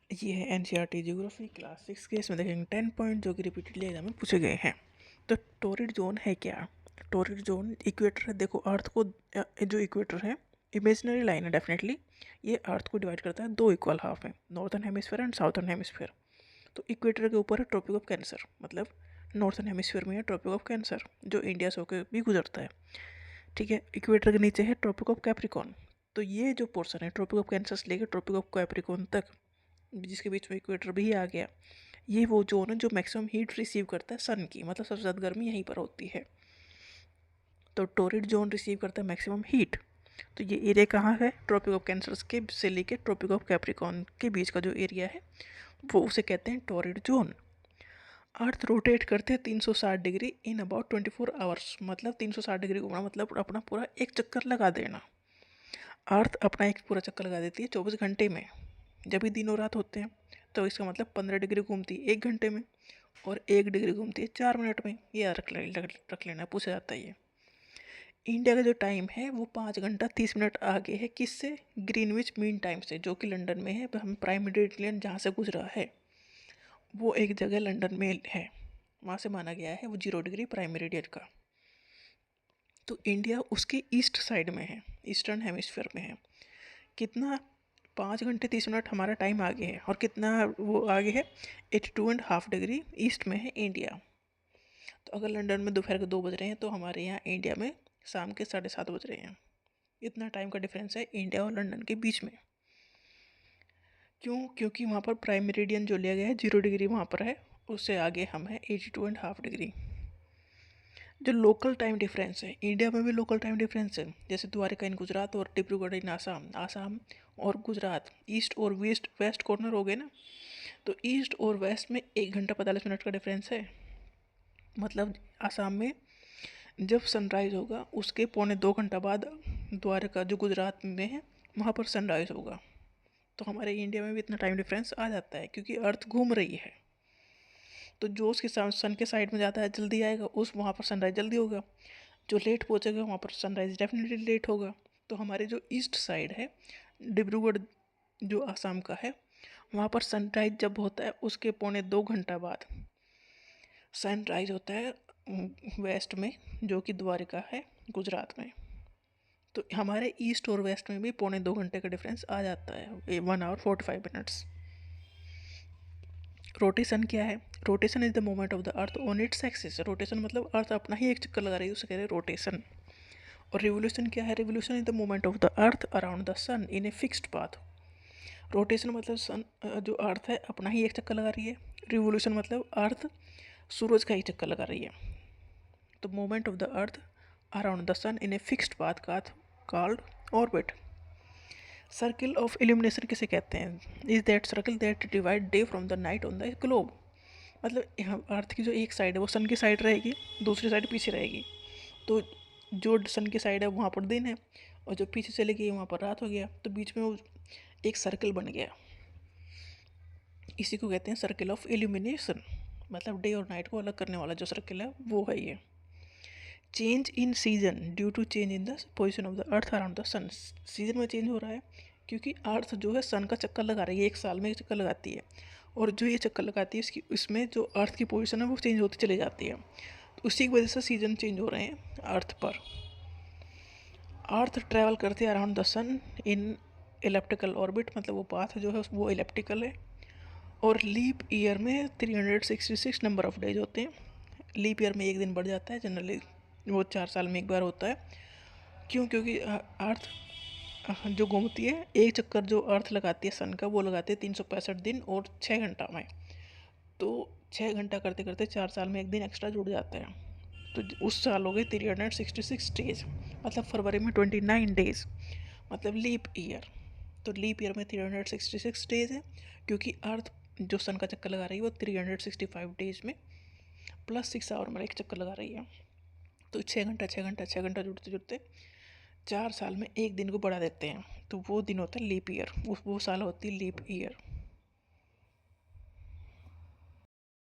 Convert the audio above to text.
ये है NCERT geography class 6 के। इसमें देखेंगे 10 पॉइंट जो कि रिपीटेडली एग्जाम में पूछे गए हैं। तो टोरिड जोन है क्या? टोरिड जोन इक्वेटर है। देखो अर्थ को जो इक्वेटर है इमेजिनरी लाइन है डेफिनेटली। ये अर्थ को डिवाइड करता है दो इक्वल हाफ में, northern hemisphere and southern hemisphere. तो इक्वेटर के ऊपर है ट्रॉपिक ऑफ कैंसर, मतलब नॉर्थन हेमिस्फीयर में है ट्रॉपिक ऑफ कैंसर जो इंडिया से होकर भी गुजरता है। ठीक है, इक्वेटर के नीचे है ट्रॉपिक ऑफ कैप्रिकॉर्न। तो ये जो पोर्शन है ट्रॉपिक ऑफ कैंसर से लेकर ट्रॉपिक ऑफ कैप्रिकॉर्न तक, जिसके बीच में इक्वेटर भी आ गया, ये वो जोन है जो मैक्सिमम हीट रिसीव करता है सन की, मतलब सबसे ज़्यादा गर्मी यहीं पर होती है। तो टोरिड जोन रिसीव करता है मैक्सिमम हीट। तो ये एरिया कहाँ है? ट्रॉपिक ऑफ कैंसर के से लेके ट्रॉपिक ऑफ कैप्रिकॉर्न के बीच का जो एरिया है वो उसे कहते हैं टोरिड जोन। अर्थ रोटेट करते हैं 360 डिग्री इन अबाउट 24 आवर्स, मतलब 360 डिग्री घूमना मतलब अपना पूरा एक चक्कर लगा देना। अर्थ अपना एक पूरा चक्कर लगा देती है 24 घंटे में। जब भी दिन और रात होते हैं तो इसका मतलब 15 डिग्री घूमती है 1 घंटे में, और 1 डिग्री घूमती है 4 मिनट में। ये रख लेना, पूछा जाता है ये। इंडिया का जो टाइम है वो 5 घंटा 30 मिनट आगे है किससे? ग्रीनविच मीन टाइम से, जो कि लंदन में है। हम प्राइम मेरिडियन जहाँ से गुजरा है वो एक जगह लंदन में है, वहाँ से माना गया है वो 0 डिग्री प्राइम मेरिडियन का। तो इंडिया उसके ईस्ट साइड में है, ईस्टर्न हेमिस्फीयर में है। कितना? 5 घंटे 30 मिनट हमारा टाइम आगे है। और कितना वो आगे है? 82.5 डिग्री ईस्ट में है इंडिया। तो अगर लंदन में दोपहर के 2 बज रहे हैं तो हमारे यहाँ इंडिया में शाम के 7:30 बज रहे हैं। इतना टाइम का डिफरेंस है इंडिया और लंदन के बीच में। क्यों? क्योंकि वहाँ पर प्राइम मेरिडियन जो लिया गया है 0 डिग्री वहाँ पर है, उससे आगे हम है 82.5 डिग्री। जो लोकल टाइम डिफरेंस है, इंडिया में भी लोकल टाइम डिफरेंस है। जैसे द्वारका इन गुजरात और डिब्रूगढ़ इन आसाम, आसाम और गुजरात ईस्ट और वेस्ट वेस्ट कॉर्नर हो गए ना। तो ईस्ट और वेस्ट में 1 घंटा 45 मिनट का डिफरेंस है। मतलब आसाम में जब सनराइज़ होगा उसके 1.25 घंटा बाद द्वारका जो गुजरात में है वहाँ पर सनराइज़ होगा। तो हमारे इंडिया में भी इतना टाइम डिफरेंस आ जाता है क्योंकि अर्थ घूम रही है। तो जो उसके सन के साइड में जाता है जल्दी आएगा, उस वहाँ पर सनराइज़ जल्दी होगा। जो लेट पहुँचेगा वहाँ पर सनराइज़ डेफिनेटली लेट होगा। तो हमारे जो ईस्ट साइड है डिब्रूगढ़ जो आसाम का है, वहाँ पर सनराइज जब होता है उसके 1.25 घंटा बाद सनराइज होता है वेस्ट में, जो कि द्वारका है गुजरात में। तो हमारे ईस्ट और वेस्ट में भी 1.25 घंटे का डिफरेंस आ जाता है, 1 hour 45 minutes। रोटेशन क्या है? Rotation is the movement of the earth on its axis. Rotation मतलब अर्थ अपना ही एक चक्कर लगा रही है, उसे कह रहे हैं रोटेशन। और रिवोल्यूशन क्या है? Revolution is the movement of the earth around the sun in a fixed path. Rotation मतलब सन जो अर्थ है अपना ही एक चक्कर लगा रही है। रिवोल्यूशन मतलब अर्थ सूरज का ही चक्कर लगा रही है। तो movement of the earth around the sun in a fixed path called orbit. Circle of illumination किसे कहते हैं? Is that circle that divide day from the night on the globe. मतलब यहाँ अर्थ की जो एक साइड है वो सन की साइड रहेगी, दूसरी साइड पीछे रहेगी। तो जो सन की साइड है वहाँ पर दिन है, और जो पीछे चली गई वहाँ पर रात हो गया। तो बीच में वो एक सर्कल बन गया। इसी को कहते हैं सर्किल ऑफ इल्यूमिनेशन, मतलब डे और नाइट को अलग करने वाला जो सर्किल है वो है ये। Change in season due to change in the position of the earth around the sun. Season में चेंज हो रहा है क्योंकि अर्थ जो है सन का चक्कर लगा रही है, एक साल में एक चक्कर लगाती है। और जो ये चक्कर लगाती है इसकी इसमें जो अर्थ की पोजीशन है वो चेंज होती चली जाती है। तो उसी की वजह से सीजन चेंज हो रहे हैं अर्थ पर। अर्थ ट्रैवल करती है around the sun in elliptical orbit, मतलब वो पाथ जो है वो एलिप्टिकल है। और लीप ईयर में 366 नंबर ऑफ डेज होते हैं। लीप ईयर में एक दिन बढ़ जाता है, जनरली वो 4 साल में एक बार होता है। क्यों? क्योंकि अर्थ जो घूमती है, एक चक्कर जो अर्थ लगाती है सन का वो लगाती है 365 दिन और 6 घंटा में। तो 6 घंटा करते करते 4 साल में एक दिन एक्स्ट्रा जुड़ जाता है। तो उस साल हो गए 366 डेज, मतलब फरवरी में 29 डेज, मतलब लीप ईयर। तो लीप ईयर में 366 डेज है क्योंकि अर्थ जो सन का चक्कर लगा रही है वो 365 डेज में प्लस 6 आवर में एक चक्कर लगा रही है। तो 6 घंटा जुड़ते जुड़ते 4 साल में एक दिन को बढ़ा देते हैं, तो वो दिन होता है लीप ईयर, वो साल होती है लीप ईयर।